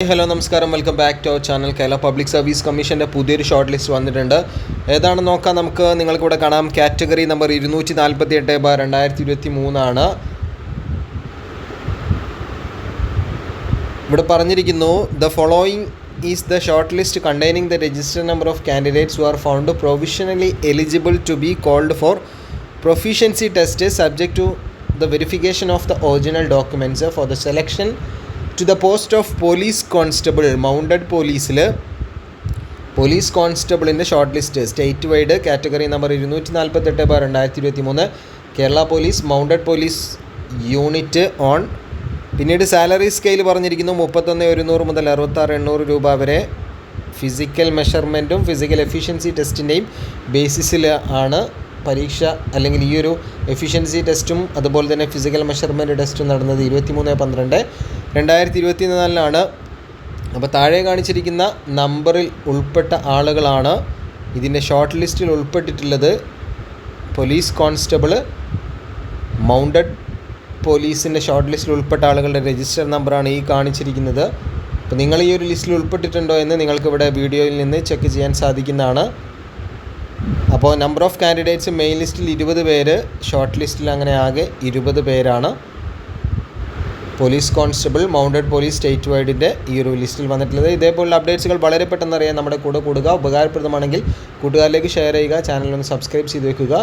Hello നമസ്കാരം, welcome back to our channel. Kerala public service കമ്മീഷൻ്റെ പുതിയൊരു ഷോർട്ട് ലിസ്റ്റ് വന്നിട്ടുണ്ട്. ഏതാണെന്ന് നോക്കാം. നിങ്ങൾക്കിവിടെ കാണാം. കാറ്റഗറി നമ്പർ 248/2023 ഇവിടെ പറഞ്ഞിരിക്കുന്നു, the following is the short list containing the register number of candidates who are found provisionally eligible to be called for proficiency test subject to the verification of the original documents for the selection to the post of police constable. Mounted പോലീസിൽ police കോൺസ്റ്റബിളിൻ്റെ short list state wide category number 248/2023 Kerala police mounted police unit on. പിന്നീട് salary scale പറഞ്ഞിരിക്കുന്നു 31,100 മുതൽ 66,800 രൂപ വരെ. Physical മെഷർമെൻറ്റും physical efficiency ടെസ്റ്റിൻ്റെയും ബേസിസിൽ ആണ് പരീക്ഷ, അല്ലെങ്കിൽ ഈ ഒരു എഫിഷ്യൻസി ടെസ്റ്റും അതുപോലെ തന്നെ ഫിസിക്കൽ മെഷർമെൻറ്റ് ടെസ്റ്റും നടന്നത് 23/12/2024 അപ്പോൾ താഴെ കാണിച്ചിരിക്കുന്ന നമ്പറിൽ ഉൾപ്പെട്ട ആളുകളാണ് ഇതിൻ്റെ ഷോർട്ട് ലിസ്റ്റിൽ ഉൾപ്പെട്ടിട്ടുള്ളത്. പോലീസ് കോൺസ്റ്റബിൾ മൗണ്ടഡ് പോലീസിൻ്റെ ഷോർട്ട് ലിസ്റ്റിൽ ഉൾപ്പെട്ട ആളുകളുടെ രജിസ്റ്റർ നമ്പറാണ് ഈ കാണിച്ചിരിക്കുന്നത്. അപ്പോൾ നിങ്ങൾ ഈ ഒരു ലിസ്റ്റിൽ ഉൾപ്പെട്ടിട്ടുണ്ടോ എന്ന് നിങ്ങൾക്കിവിടെ വീഡിയോയിൽ നിന്ന് ചെക്ക് ചെയ്യാൻ സാധിക്കുന്നതാണ്. അപ്പോൾ നമ്പർ ഓഫ് കാൻഡിഡേറ്റ്സ് മെയിൻ ലിസ്റ്റിൽ 20 പേര്, ഷോർട്ട് ലിസ്റ്റിൽ അങ്ങനെ ആകെ 20 പേരാണ് police constable mounted police state വൈഡിൻ്റെ ഈ ഒരു ലിസ്റ്റിൽ വന്നിട്ടുള്ളത്. ഇതേപോലുള്ള അപ്ഡേറ്റ്സുകൾ വളരെ പെട്ടെന്ന് അറിയാൻ നമ്മുടെ കൂടെ കൂടുക. ഉപകാരപ്രദമാണെങ്കിൽ കൂട്ടുകാരിലേക്ക് ഷെയർ ചെയ്യുക, ചാനൽ ഒന്ന് സബ്സ്ക്രൈബ് ചെയ്ത് വെക്കുക.